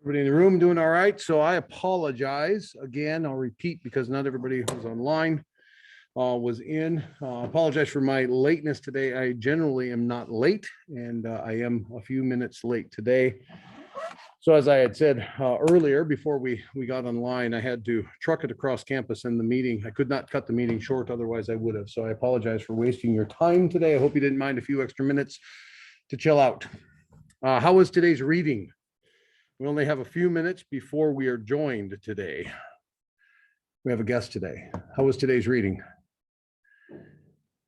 Everybody in the room doing all right? So I apologize again. I'll repeat because not everybody who's online was in. Apologize for my lateness today. I generally am not late, and I am a few minutes late today. So as I had said earlier, before we got online, I had to truck it across campus in the meeting. I could not cut the meeting short, otherwise I would have. So I apologize for wasting your time today. I hope you didn't mind a few extra minutes to chill out. How was today's reading? We only have a few minutes before we are joined today. We have a guest today. How was today's reading?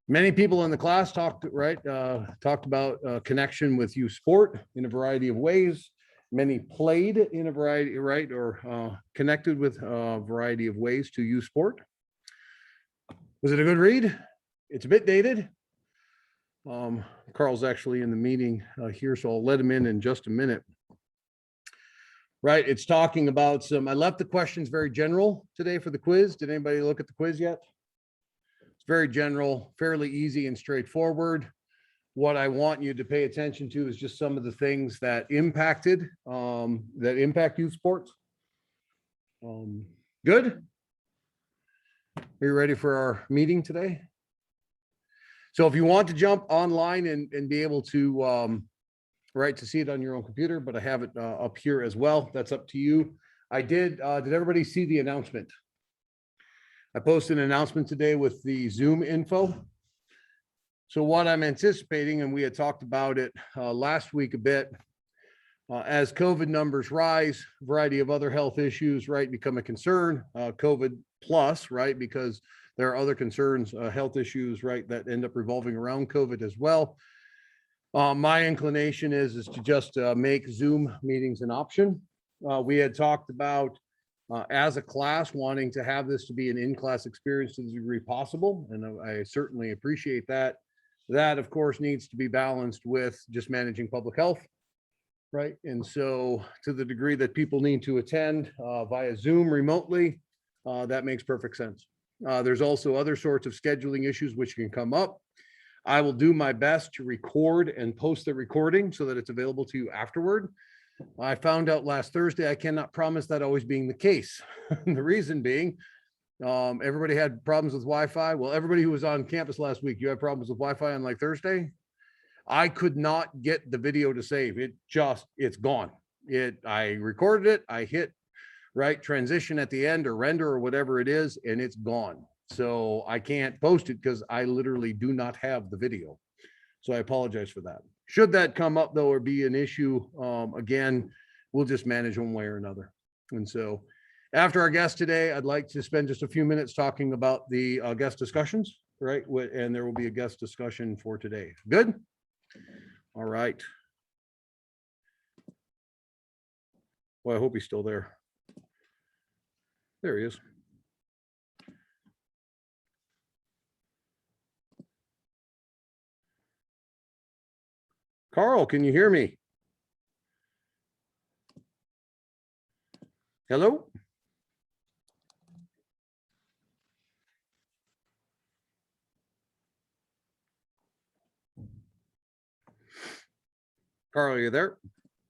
Many people in the class talked about connection with youth sport in a variety of ways. Many played in a variety, or connected with a variety of ways to youth sport. Was it a good read? It's a bit dated. Carl's actually in the meeting here, so I'll let him in just a minute. Right, it's talking about I left the questions very general today for the quiz. Did anybody look at the quiz yet? It's very general, fairly easy and straightforward. What I want you to pay attention to is just some of the things that impact youth sports. Good? Are you ready for our meeting today? So if you want to jump online and be able to to see it on your own computer, but I have it up here as well. That's up to you. Did everybody see the announcement? I posted an announcement today with the Zoom info. So what I'm anticipating, and we had talked about it last week a bit, as COVID numbers rise, a variety of other health issues, become a concern, COVID plus, because there are other concerns, health issues, that end up revolving around COVID as well. My inclination is to just make Zoom meetings an option. We had talked about as a class wanting to have this to be an in-class experience to the degree possible, and I certainly appreciate that. That, of course, needs to be balanced with just managing public health, And so to the degree that people need to attend via Zoom remotely, that makes perfect sense. There's also other sorts of scheduling issues which can come up. I will do my best to record and post the recording so that it's available to you afterward. I found out last Thursday, I cannot promise that always being the case. The reason being, everybody had problems with Wi-Fi. Well, everybody who was on campus last week, you had problems with Wi-Fi on Thursday. I could not get the video to save. It's gone. I recorded it. I hit transition at the end or render or whatever it is, and it's gone. So I can't post it because I literally do not have the video. So I apologize for that. Should that come up though, or be an issue, again, we'll just manage one way or another. And so after our guest today, I'd like to spend just a few minutes talking about the guest discussions, And there will be a guest discussion for today. Good? All right. Well, I hope he's still there. There he is. Carl, can you hear me? Hello? Carl, are you there?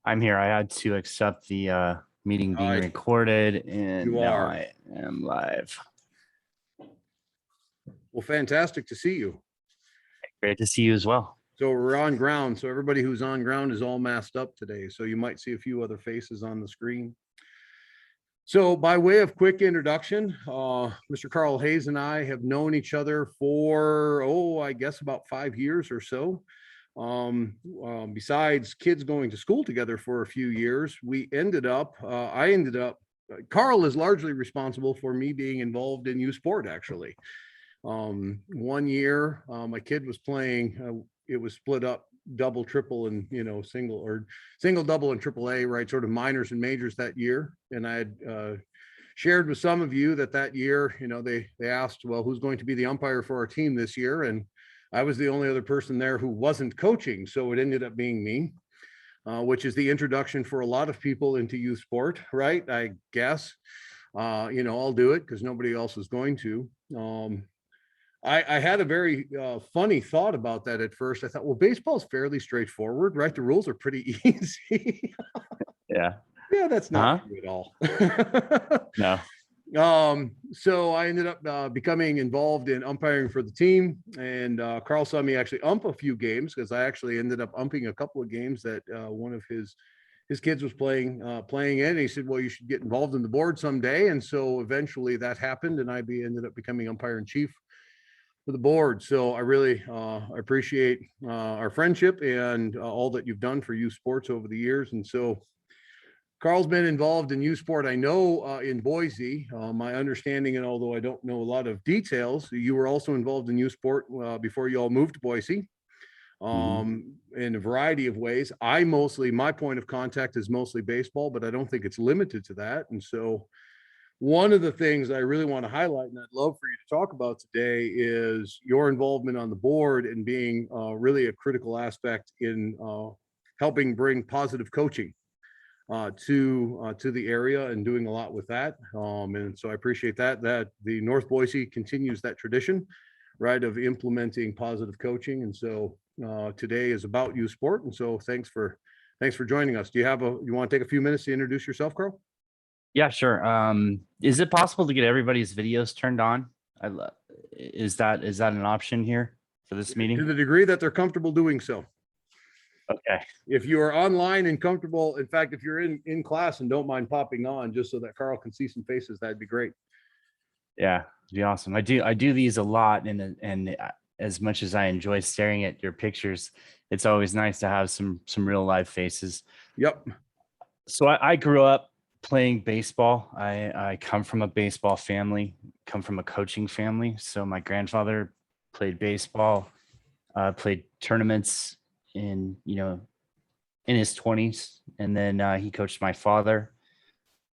I'm here. I had to accept the meeting being recorded, and now I am live. Well, fantastic to see you. Great to see you as well. So we're on ground. So everybody who's on ground is all masked up today. So you might see a few other faces on the screen. So by way of quick introduction, Mr. Carl Hayes and I have known each other for, I guess about 5 years or so. Besides kids going to school together for a few years, Carl is largely responsible for me being involved in youth sport, actually. 1 year, my kid was playing, it was split up double, triple, and single, double, and triple A, sort of minors and majors that year. And I had shared with some of you that year, they asked, well, who's going to be the umpire for our team this year? And I was the only other person there who wasn't coaching, so it ended up being me, which is the introduction for a lot of people into youth sport, I guess. I'll do it because nobody else is going to. I had a very funny thought about that at first. I thought, well, baseball is fairly straightforward, The rules are pretty easy. Yeah. Yeah, that's not Huh? true at all. No. So I ended up becoming involved in umpiring for the team, and Carl saw me actually ump a few games because I actually ended up umping a couple of games that one of his kids was playing in. And he said, "Well, you should get involved in the board someday." And so eventually that happened, and ended up becoming umpire in chief for the board. So I really appreciate our friendship and all that you've done for youth sports over the years. And so Carl's been involved in youth sport. I know in Boise, my understanding, and although I don't know a lot of details, you were also involved in youth sport before you all moved to Boise in a variety of ways. My point of contact is mostly baseball, but I don't think it's limited to that. And so one of the things I really want to highlight, and I'd love for you to talk about today, is your involvement on the board and being really a critical aspect in helping bring positive coaching to the area and doing a lot with that. And so I appreciate that the North Boise continues that tradition, right, of implementing positive coaching. And so today is about youth sport. And so thanks for joining us. You want to take a few minutes to introduce yourself, Carl? Yeah, sure. Is it possible to get everybody's videos turned on? Is that an option here for this To meeting? the degree that they're comfortable doing so. Okay. If you are online and comfortable, in fact, if you're in class and don't mind popping on just so that Carl can see some faces, that'd be great. Yeah, it'd be awesome. I do these a lot, and as much as I enjoy staring at your pictures, it's always nice to have some real live faces. Yep. So I grew up playing baseball. I come from a baseball family, come from a coaching family. So my grandfather played baseball, played tournaments in his 20s, and then he coached my father,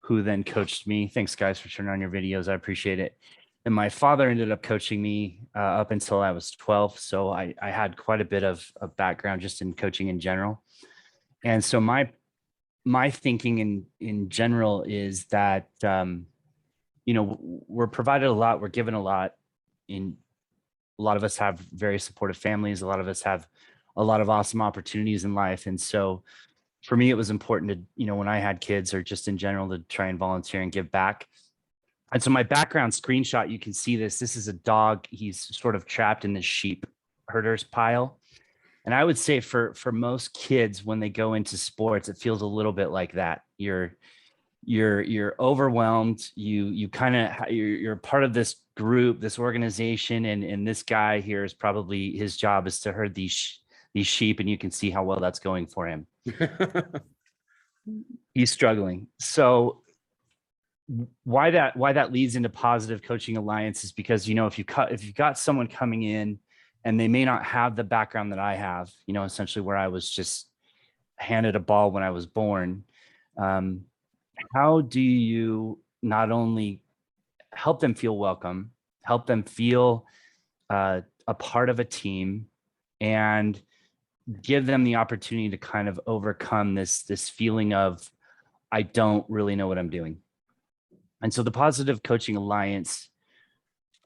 who then coached me. Thanks, guys, for turning on your videos. I appreciate it. And my father ended up coaching me up until I was 12. So I had quite a bit of background just in coaching in general. And so my thinking in general is that we're provided a lot, we're given a lot. In a lot of us have very supportive families. A lot of us have a lot of awesome opportunities in life. And so for me, it was important to, when I had kids or just in general, to try and volunteer and give back. And so my background screenshot, you can see this. This is a dog. He's sort of trapped in this sheep herders pile. And I would say for most kids, when they go into sports, it feels a little bit like that. You're overwhelmed. You're part of this group, this organization, and this guy here is probably, his job is to herd these sheep, and you can see how well that's going for him. He's struggling. So why that leads into positive coaching alliance is because, if you've got someone coming in and they may not have the background that I have, essentially where I was just handed a ball when I was born. How do you not only help them feel welcome, help them feel a part of a team, and give them the opportunity to kind of overcome this feeling of, I don't really know what I'm doing. And so the Positive Coaching Alliance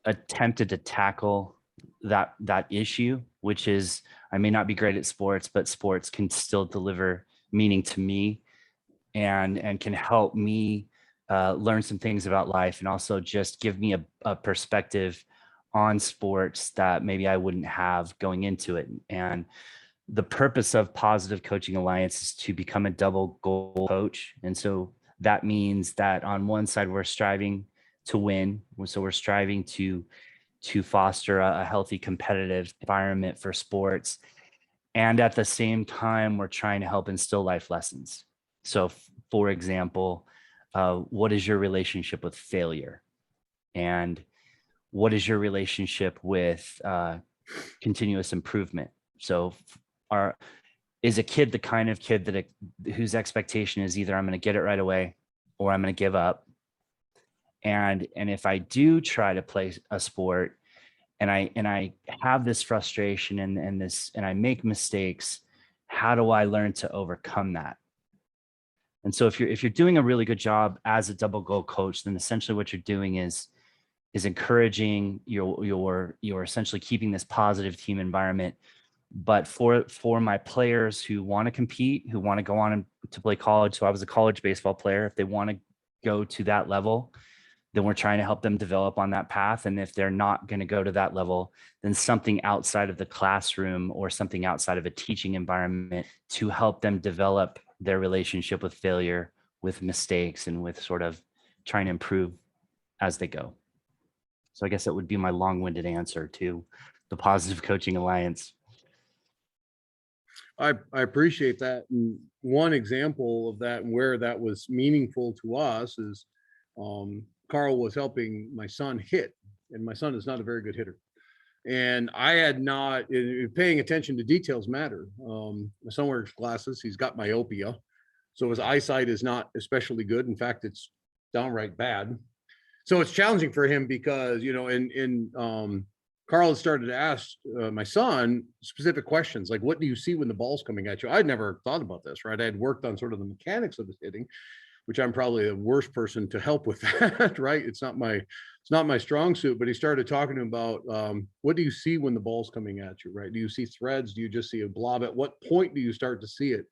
attempted to tackle that issue, which is, I may not be great at sports, but sports can still deliver meaning to me and can help me learn some things about life, and also just give me a perspective on sports that maybe I wouldn't have going into it. And the purpose of Positive Coaching Alliance is to become a double goal coach. And so that means that on one side, we're striving to win. So we're striving to foster a healthy competitive environment for sports. And at the same time, we're trying to help instill life lessons. So for example, what is your relationship with failure? And what is your relationship with continuous improvement? So is a kid the kind of kid whose expectation is either I'm going to get it right away or I'm going to give up? And if I do try to play a sport and I have this frustration and I make mistakes, how do I learn to overcome that? And so if you're doing a really good job as a double goal coach, then essentially what you're doing is encouraging you're essentially keeping this positive team environment, But for my players who want to compete, who want to go on to play college, so I was a college baseball player, if they want to go to that level, then we're trying to help them develop on that path. And if they're not going to go to that level, then something outside of the classroom or something outside of a teaching environment to help them develop their relationship with failure, with mistakes, and with sort of trying to improve as they go. So I guess that would be my long-winded answer to the Positive Coaching Alliance. I appreciate that. And one example of that and where that was meaningful to us is Carl was helping my son hit, and my son is not a very good hitter. And I had not paying attention to details matter. My son wears glasses. He's got myopia. So his eyesight is not especially good. In fact, it's downright bad. So it's challenging for him because, Carl had started to ask my son specific questions, like, what do you see when the ball's coming at you? I'd never thought about this, right? I had worked on sort of the mechanics of his hitting, which I'm probably the worst person to help with that, right? It's not my strong suit, but he started talking to him about what do you see when the ball's coming at you, right? Do you see threads? Do you just see a blob? At what point do you start to see it?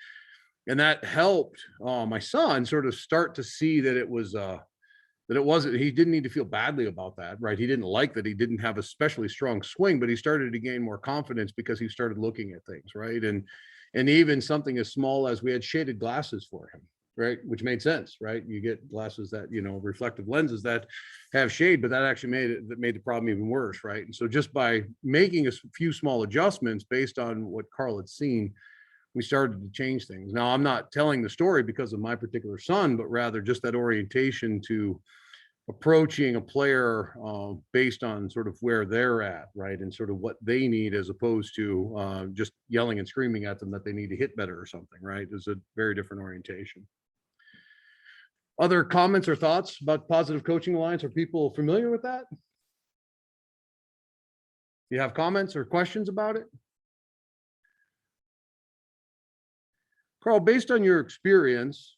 And that helped my son sort of start to see that it wasn't, he didn't need to feel badly about that, right? He didn't like that he didn't have a especially strong swing, but he started to gain more confidence because he started looking at things, right? And even something as small as we had shaded glasses for him, right? Which made sense, right? You get glasses that, reflective lenses that have shade, but that actually made the problem even worse, right? And so just by making a few small adjustments based on what Carl had seen, we started to change things. Now, I'm not telling the story because of my particular son, but rather just that orientation to approaching a player based on sort of where they're at, right? And sort of what they need, as opposed to just yelling and screaming at them that they need to hit better or something, right? It's a very different orientation. Other comments or thoughts about Positive Coaching Alliance? Are people familiar with that? You have comments or questions about it? Carl, based on your experience,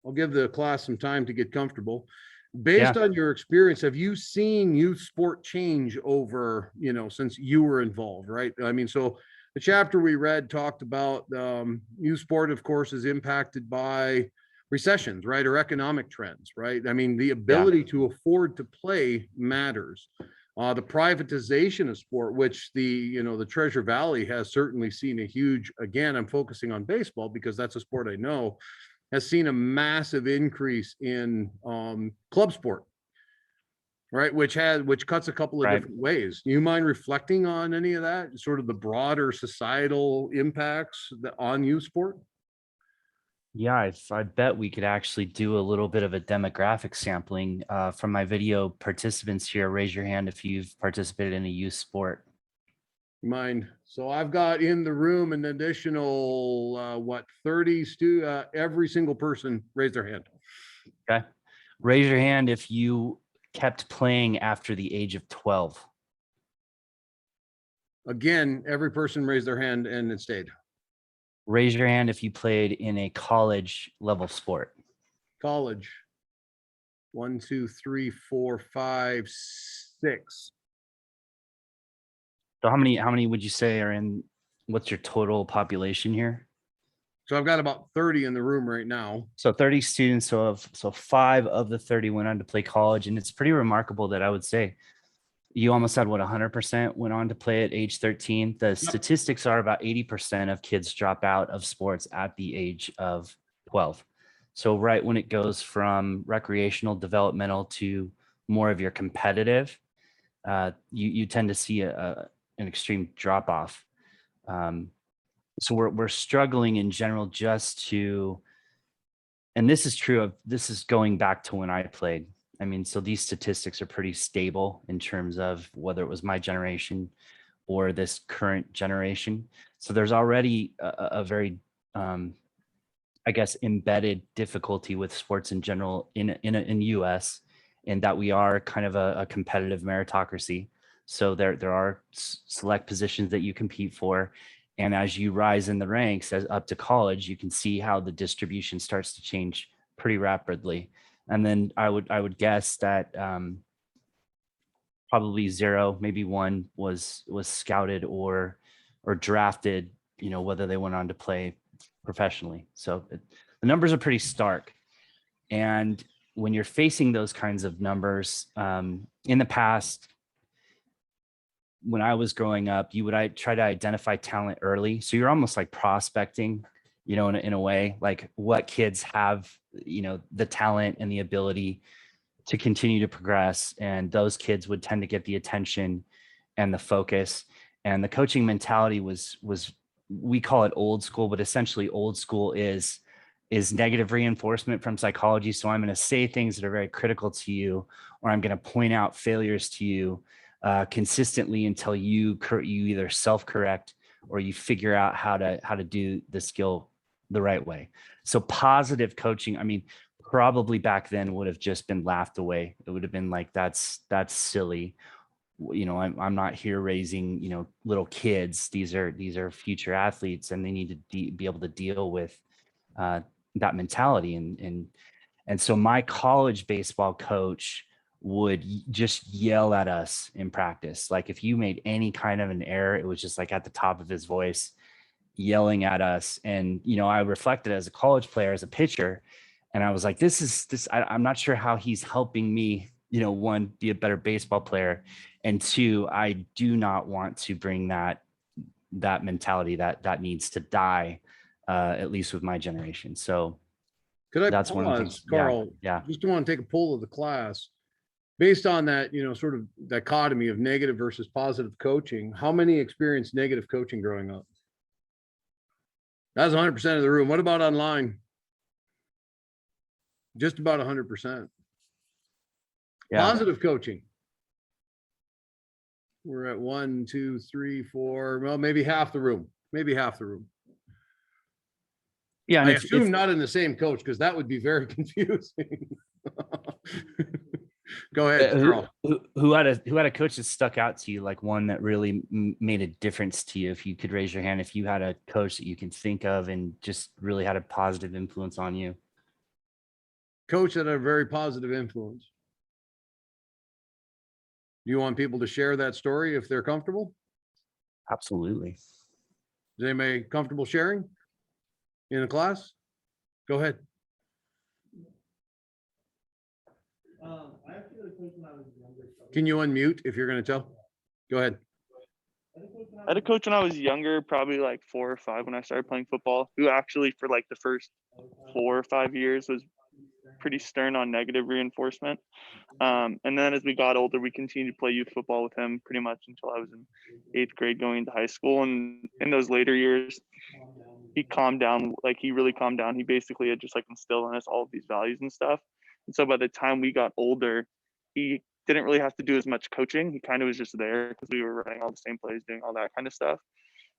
I'll give the class some time to get comfortable. Based on your experience, have you seen youth sport change over, since you were involved, right? I mean, so the chapter we read talked about youth sport, of course, is impacted by recessions, right? Or economic trends, right? I mean, the ability to afford to play matters. The privatization of sport, which the Treasure Valley has certainly seen a huge, again, I'm focusing on baseball because that's a sport I know, has seen a massive increase in club sport, right? Which cuts a couple of different ways. Do you mind reflecting on any of that, sort of the broader societal impacts on youth sport? Yeah, I bet we could actually do a little bit of a demographic sampling from my video participants here. Raise your hand if you've participated in a youth sport. Mind. So I've got in the room an additional 30 every single person raised their hand. Okay. Raise your hand if you kept playing after the age of 12. Again, every person raised their hand and it stayed. Raise your hand if you played in a college level sport. College. 1, 2, 3, 4, 5, 6. So how many would you say are in, what's your total population here? So I've got about 30 in the room right now. So 30 students. So 5 of the 30 went on to play college. And it's pretty remarkable that I would say you almost had 100% went on to play at age 13. The statistics are about 80% of kids drop out of sports at the age of 12. So right when it goes from recreational, developmental to more of your competitive, you tend to see an extreme drop off. So we're struggling in general just to, and this is true of, this is going back to when I played. I mean, so these statistics are pretty stable in terms of whether it was my generation or this current generation. So there's already a very, I guess, embedded difficulty with sports in general in US, in that we are kind of a competitive meritocracy. So there are select positions that you compete for. And as you rise in the ranks as up to college, you can see how the distribution starts to change pretty rapidly. And then I would guess that probably 0, maybe 1 was scouted or or drafted, whether they went on to play professionally. So the numbers are pretty stark. And when you're facing those kinds of numbers, in the past, when I was growing up, I try to identify talent early. So you're almost like prospecting, in a way, like what kids have, the talent and the ability to continue to progress. And those kids would tend to get the attention and the focus. And the coaching mentality was we call it old school, but essentially old school is negative reinforcement from psychology. So I'm going to say things that are very critical to you, or I'm going to point out failures to you consistently until you either self-correct or you figure out how to do the skill the right way. So positive coaching, I mean, probably back then would have just been laughed away. It would have been like, that's silly. I'm not here raising, little kids. These are future athletes, and they need to be able to deal with that mentality. And so my college baseball coach would just yell at us in practice. Like if you made any kind of an error, it was just like at the top of his voice yelling at us. And, I reflected as a college player, as a pitcher, and I was like, I'm not sure how he's helping me, one, be a better baseball player. And two, I do not want to bring that mentality that needs to die, at least with my generation. So Could I that's one of the pause, things. Carl? Yeah. Just want to take a poll of the class. Based on that, sort of dichotomy of negative versus positive coaching, how many experienced negative coaching growing up? That's 100% of the room. What about online? Just about 100%. Yeah. Positive coaching. We're at 1, 2, 3, 4. Well, maybe half the room. Maybe half the room. Yeah. I And assume not in the same coach, because that would be very confusing. Go ahead, Carl. who had a coach that stuck out to you, like one that really made a difference to you? If you could raise your hand, if you had a coach that you can think of and just really had a positive influence on you. Coach that had a very positive influence. Do you want people to share that story if they're comfortable? Absolutely. Is anybody comfortable sharing in a class? Go ahead. Can you unmute if you're going to tell? Go ahead. I had a coach when I was younger, probably like 4 or 5 when I started playing football, who actually for like the first 4 or 5 years was pretty stern on negative reinforcement. And then as we got older, we continued to play youth football with him pretty much until I was in 8th grade going into high school. And in those later years, he calmed down, like he really calmed down. He basically had just like instilled in us all of these values and stuff. And so by the time we got older, he didn't really have to do as much coaching. He kind of was just there because we were running all the same plays, doing all that kind of stuff.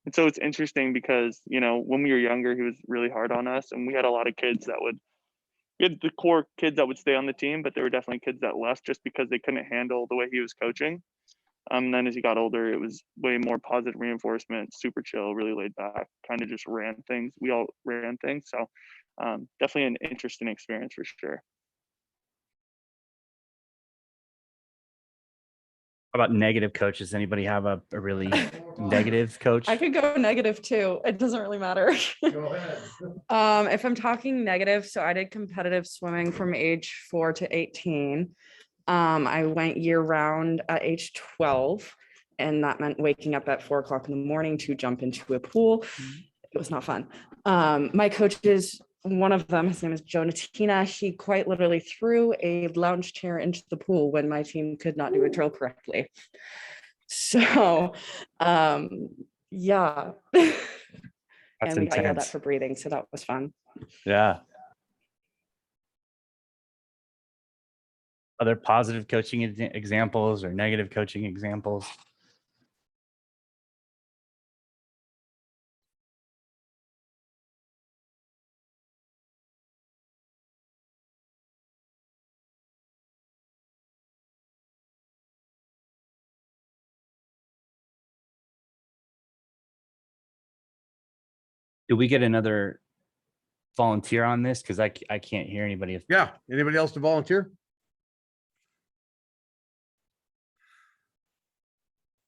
And so it's interesting because, when we were younger, he was really hard on us. And we had a lot of kids we had the core kids that would stay on the team, but there were definitely kids that left just because they couldn't handle the way he was coaching. Then as he got older, it was way more positive reinforcement, super chill, really laid back, kind of just ran things. We all ran things. So definitely an interesting experience for sure. How about negative coaches? Anybody have a really negative coach? I could go negative too. It doesn't really matter. Go ahead. If I'm talking negative, so I did competitive swimming from age 4 to 18. I went year round at age 12, and that meant waking up at 4 o'clock in the morning to jump into a pool. It was not fun. My coaches, one of them, his name is Joe Natina. He quite literally threw a lounge chair into the pool when my team could not do a drill correctly. So, yeah. That's and we got yelled at intense. for breathing, so that was fun. Yeah. Other positive coaching examples or negative coaching examples? Do we get another volunteer on this? Because I can't hear anybody. Yeah. Anybody else to volunteer?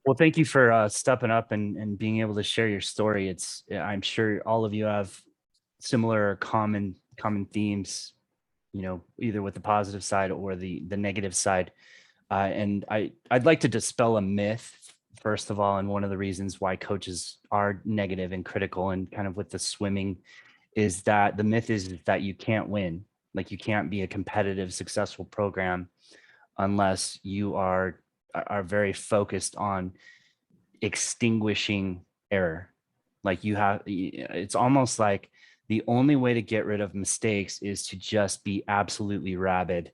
Well, thank you for stepping up and being able to share your story. I'm sure all of you have similar common themes, either with the positive side or the negative side. And I'd like to dispel a myth, first of all, and one of the reasons why coaches are negative and critical and kind of with the swimming is that the myth is that you can't win. Like you can't be a competitive, successful program unless you are very focused on extinguishing error. Like it's almost like the only way to get rid of mistakes is to just be absolutely rabid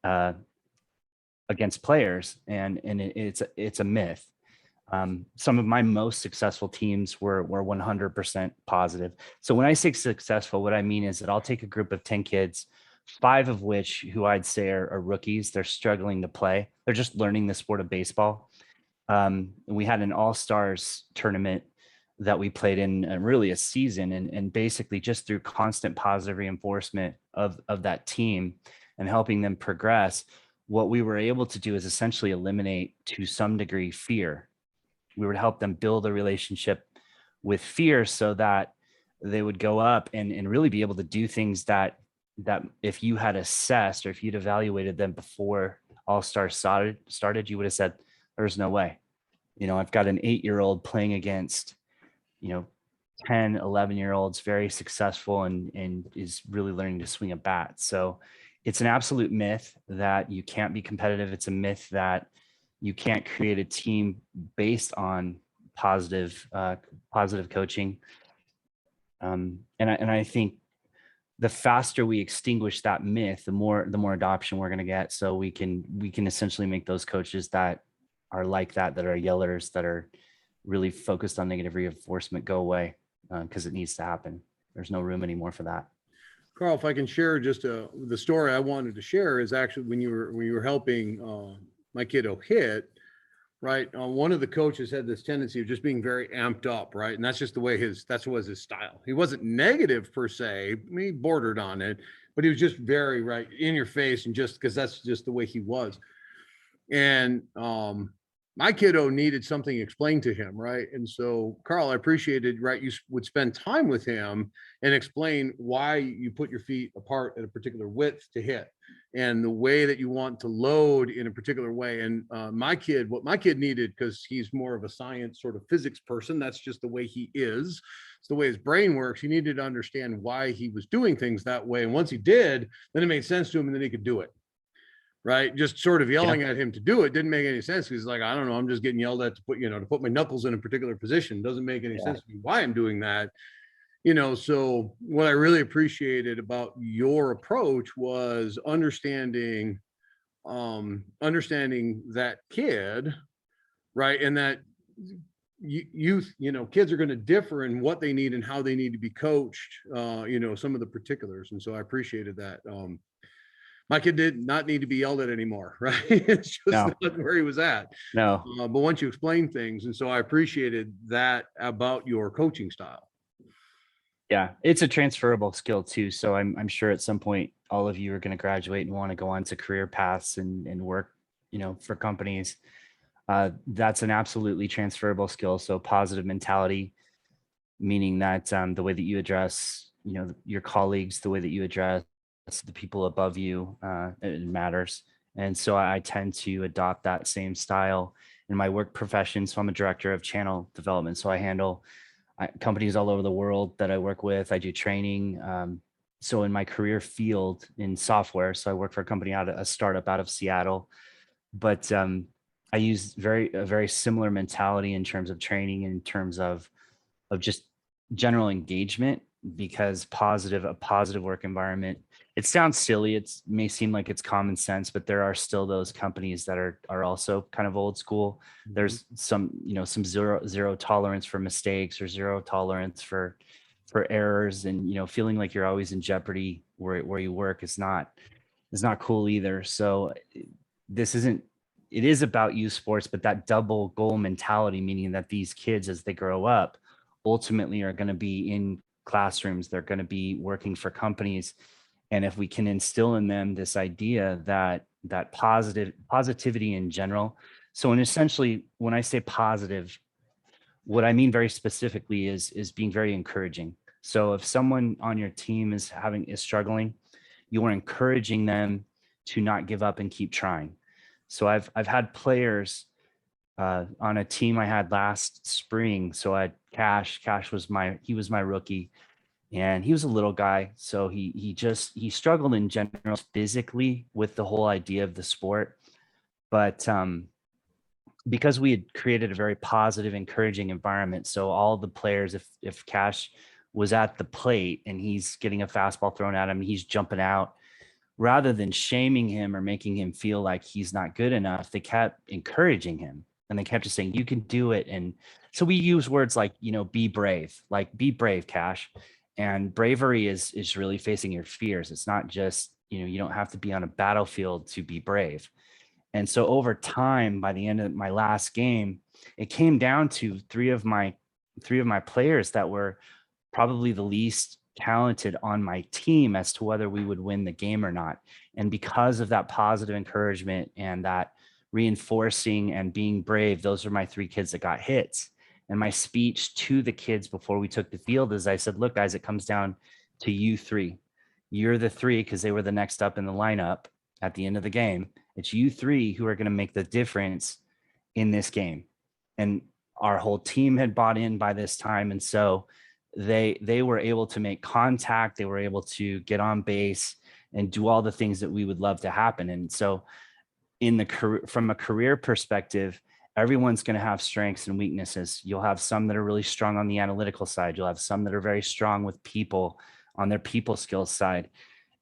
against players, and it's a myth. Some of my most successful teams were 100% positive. So when I say successful, what I mean is that I'll take a group of 10 kids, 5 of which who I'd say are rookies. They're struggling to play. They're just learning the sport of baseball. We had an all-stars tournament that we played in really a season, and basically just through constant positive reinforcement of that team and helping them progress, what we were able to do is essentially eliminate to some degree fear. We would help them build a relationship with fear so that they would go up and really be able to do things that if you had assessed or if you'd evaluated them before all-stars started, you would have said, there's no way. I've got an 8-year-old playing against, 10, 11-year-olds, very successful and is really learning to swing a bat. So it's an absolute myth that you can't be competitive. It's a myth that you can't create a team based on positive coaching. And I think the faster we extinguish that myth, the more adoption we're going to get. So we can essentially make those coaches that are like that are yellers, that are really focused on negative reinforcement, go away, because it needs to happen. There's no room anymore for that. Carl, if I can share just the story I wanted to share is actually when you were helping my kiddo hit, right? One of the coaches had this tendency of just being very amped up, right? And that's just the way that was his style. He wasn't negative per se, he bordered on it, but he was just very right in your face, and just because that's just the way he was. And my kiddo needed something explained to him, right? And so, Carl, I appreciated, right, you would spend time with him and explain why you put your feet apart at a particular width to hit and the way that you want to load in a particular way. And what my kid needed, because he's more of a science sort of physics person, that's just the way he is. It's the way his brain works. He needed to understand why he was doing things that way. And once he did, then it made sense to him and then he could do it. Right. Just sort of yelling at him to do it didn't make any sense. He's like, I don't know, I'm just getting yelled at to put my knuckles in a particular position. Doesn't make any sense to me why I'm doing that. So what I really appreciated about your approach was understanding that kid, right? And that youth, kids are going to differ in what they need and how they need to be coached, some of the particulars. And so I appreciated that. My kid did not need to be yelled at anymore, right? It's just not where he was at. No. But once you explain things, and so I appreciated that about your coaching style. Yeah, it's a transferable skill too. So I'm sure at some point all of you are going to graduate and want to go on to career paths and work, for companies. That's an absolutely transferable skill. So positive mentality, meaning that the way that you address, your colleagues, the way that you address the people above you, it matters. And so I tend to adopt that same style in my work profession. So I'm a director of channel development. So I handle companies all over the world that I work with. I do training. So in my career field in software, so I work for a startup out of Seattle, but I use a very similar mentality in terms of training, in terms of just general engagement, because a positive work environment, it sounds silly. It may seem like it's common sense, but there are still those companies that are also kind of old school. There's some zero tolerance for mistakes, or zero tolerance for errors, and feeling like you're always in jeopardy where you work is not cool either. So it is about youth sports, but that double goal mentality, meaning that these kids, as they grow up, ultimately are going to be in classrooms, they're going to be working for companies. And if we can instill in them this idea that positivity in general, So, and essentially, when I say positive, what I mean very specifically is being very encouraging. So if someone on your team is struggling, you are encouraging them to not give up and keep trying. So I've had players on a team I had last spring. So I had Cash. He was my rookie, and he was a little guy. So he struggled in general physically with the whole idea of the sport, but because we had created a very positive, encouraging environment. So all the players, if Cash was at the plate and he's getting a fastball thrown at him, he's jumping out, rather than shaming him or making him feel like he's not good enough, they kept encouraging him, and they kept just saying, you can do it. And so we use words like, be brave, like be brave, Cash. And bravery is really facing your fears. It's not just, you don't have to be on a battlefield to be brave. And so over time, by the end of my last game, it came down to three of my players that were probably the least talented on my team as to whether we would win the game or not. And because of that positive encouragement and that reinforcing and being brave, those are my three kids that got hits. And my speech to the kids before we took the field is I said, look, guys, it comes down to you three. You're the three, because they were the next up in the lineup at the end of the game. It's you three who are going to make the difference in this game. And our whole team had bought in by this time. And so they were able to make contact. They were able to get on base and do all the things that we would love to happen. And so from a career perspective, everyone's going to have strengths and weaknesses. You'll have some that are really strong on the analytical side. You'll have some that are very strong with people on their people skills side.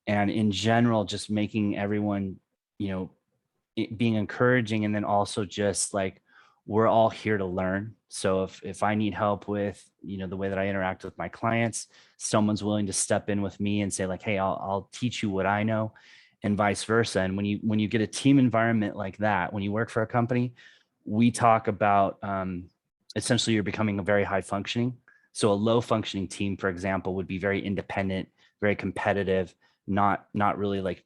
And in general, just making everyone, being encouraging, and then also just like, we're all here to learn. So if I need help with, the way that I interact with my clients, someone's willing to step in with me and say like, hey, I'll teach you what I know, and vice versa. And when you get a team environment like that, when you work for a company, we talk about essentially you're becoming a very high functioning. So a low functioning team, for example, would be very independent, very competitive, not really like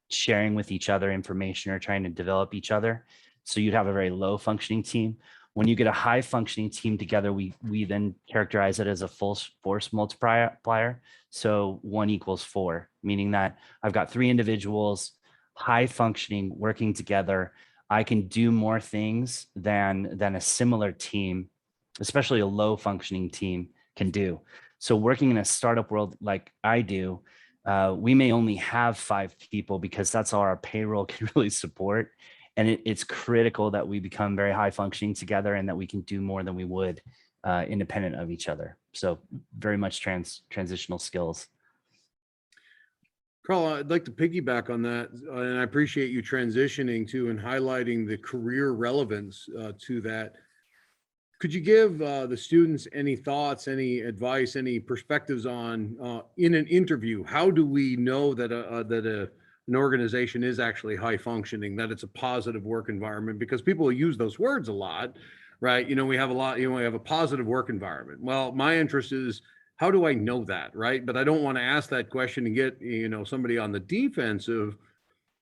sharing with each other information or trying to develop each other. So you'd have a very low functioning team. When you get a high functioning team together, we then characterize it as a full force multiplier. So 1 equals 4, meaning that I've got 3 individuals, high functioning, working together. I can do more things than a similar team, especially a low functioning team, can do. So working in a startup world like I do, we may only have 5 people because that's all our payroll can really support. And it's critical that we become very high functioning together and that we can do more than we would independent of each other. So very much transitional skills. Carl, I'd like to piggyback on that, and I appreciate you transitioning to and highlighting the career relevance to that. Could you give the students any thoughts, any advice, any perspectives on in an interview? How do we know that an organization is actually high functioning, that it's a positive work environment? Because people use those words a lot, right? We have we have a positive work environment. Well, my interest is, how do I know that, right? But I don't want to ask that question and get, somebody on the defensive.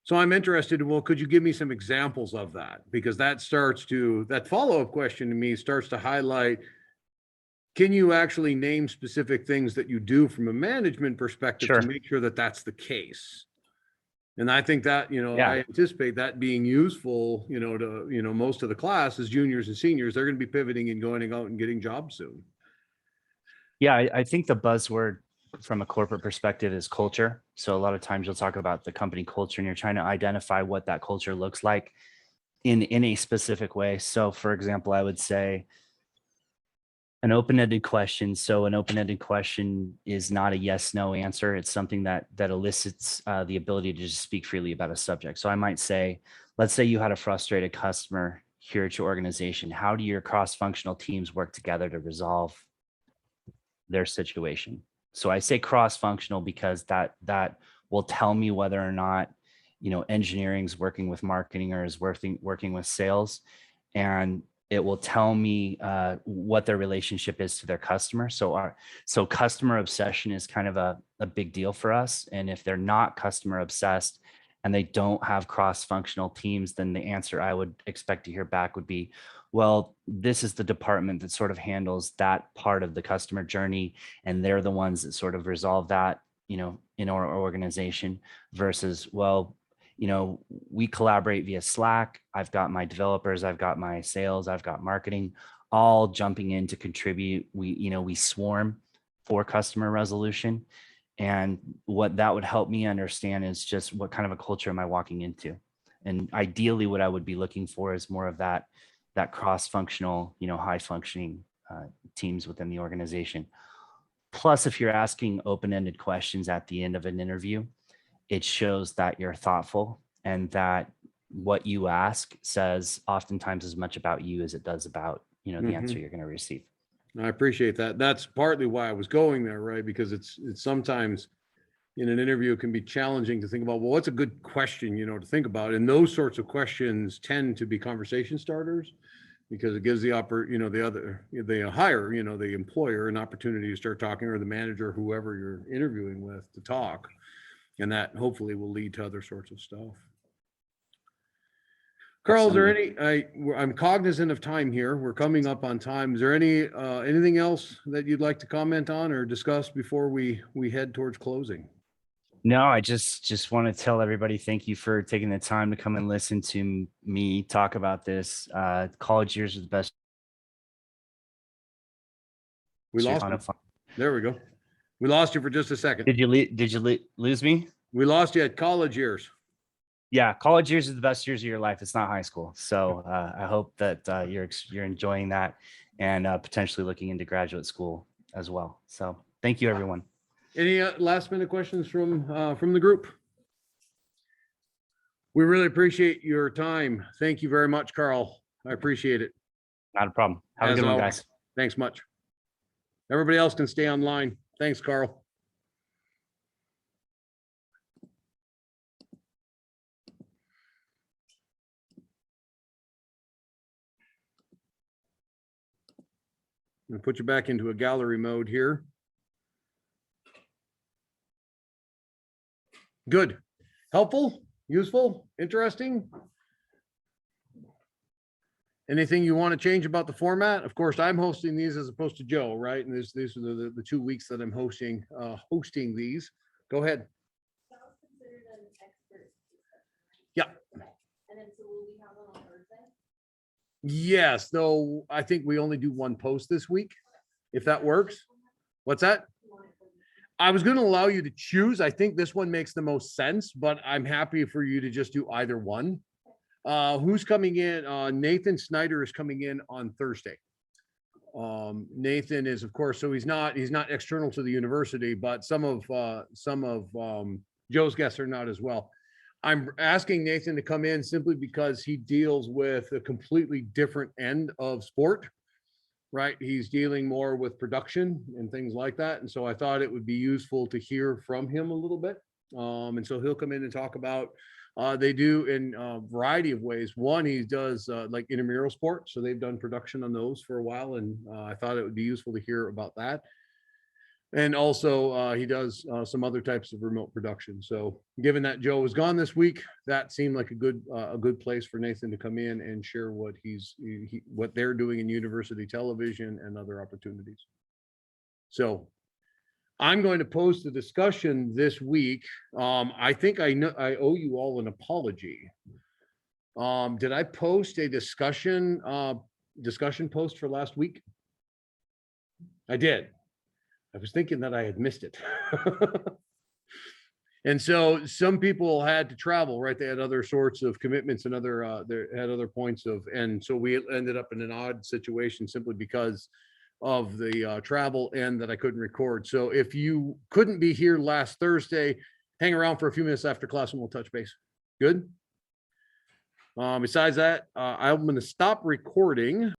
So I'm interested in, well, could you give me some examples of that? Because that follow-up question to me starts to highlight, can you actually name specific things that you do from a management perspective Sure. to make sure that that's the case? And I think that, Yeah. I anticipate that being useful, to, most of the class as juniors and seniors, they're going to be pivoting and going out and getting jobs soon. Yeah, I think the buzzword from a corporate perspective is culture. So a lot of times you'll talk about the company culture and you're trying to identify what that culture looks like in a specific way. So for example, I would say an open-ended question. So an open-ended question is not a yes, no answer. It's something that elicits the ability to just speak freely about a subject. So I might say, let's say you had a frustrated customer here at your organization. How do your cross-functional teams work together to resolve their situation? So I say cross-functional because that will tell me whether or not, engineering is working with marketing or is working with sales, and it will tell me what their relationship is to their customer. So customer obsession is kind of a big deal for us. And if they're not customer obsessed, and they don't have cross-functional teams, then the answer I would expect to hear back would be, well, this is the department that sort of handles that part of the customer journey, and they're the ones that sort of resolve that, in our organization, versus, well, we collaborate via Slack. I've got my developers, I've got my sales, I've got marketing, all jumping in to contribute. We swarm for customer resolution. And what that would help me understand is just what kind of a culture am I walking into? And ideally what I would be looking for is more of that cross-functional, high functioning teams within the organization. Plus, if you're asking open-ended questions at the end of an interview, it shows that you're thoughtful and that what you ask says oftentimes as much about you as it does about, the answer you're going to receive. I appreciate that. That's partly why I was going there, right? Because it's sometimes in an interview, it can be challenging to think about, well, what's a good question, to think about? And those sorts of questions tend to be conversation starters because it gives the the employer an opportunity to start talking, or the manager, whoever you're interviewing with, to talk. And that hopefully will lead to other sorts of stuff. Carl, is there I'm cognizant of time here. We're coming up on time. Is there anything else that you'd like to comment on or discuss before we head towards closing? No, I just want to tell everybody, thank you for taking the time to come and listen to me talk about this. College years are the best. We lost you. There we go. We lost you for just a second. Did you lose me? We lost you at college years. Yeah, college years are the best years of your life. It's not high school. So I hope that you're enjoying that and potentially looking into graduate school as well. So thank you, everyone. Any last minute questions from the group? We really appreciate your time. Thank you very much, Carl. I appreciate it. Not a problem. Have a good one, guys. Thanks much. Everybody else can stay online. Thanks, Carl. I'm going to put you back into a gallery mode here. Good. Helpful, useful, interesting. Anything you want to change about the format? Of course, I'm hosting these as opposed to Joe, right? And these are the 2 weeks that I'm hosting these. Go ahead. That was considered an expert discussion, right? Yeah. And then so will we have one on Thursday? Yes, though I think we only do one post this week, if that works. What's that? I was going to allow you to choose. I think this one makes the most sense, but I'm happy for you to just do either one. Who's coming in? Nathan Snyder is coming in on Thursday. Nathan is, of course, so he's not external to the university, but some of Joe's guests are not as well. I'm asking Nathan to come in simply because he deals with a completely different end of sport, right? He's dealing more with production and things like that. And so I thought it would be useful to hear from him a little bit. And so he'll come in and talk about, they do in a variety of ways. One, he does like intramural sports. So they've done production on those for a while. And I thought it would be useful to hear about that. And also he does some other types of remote production. So given that Joe was gone this week, that seemed like a good place for Nathan to come in and share what what they're doing in university television and other opportunities. So I'm going to post a discussion this week. I think I owe you all an apology. Did I post a discussion post for last week? I did. I was thinking that I had missed it. And so some people had to travel, right? They had other sorts of commitments and they had other points and so we ended up in an odd situation simply because of the travel and that I couldn't record. So if you couldn't be here last Thursday, hang around for a few minutes after class and we'll touch base. Good. Besides that, I'm going to stop recording.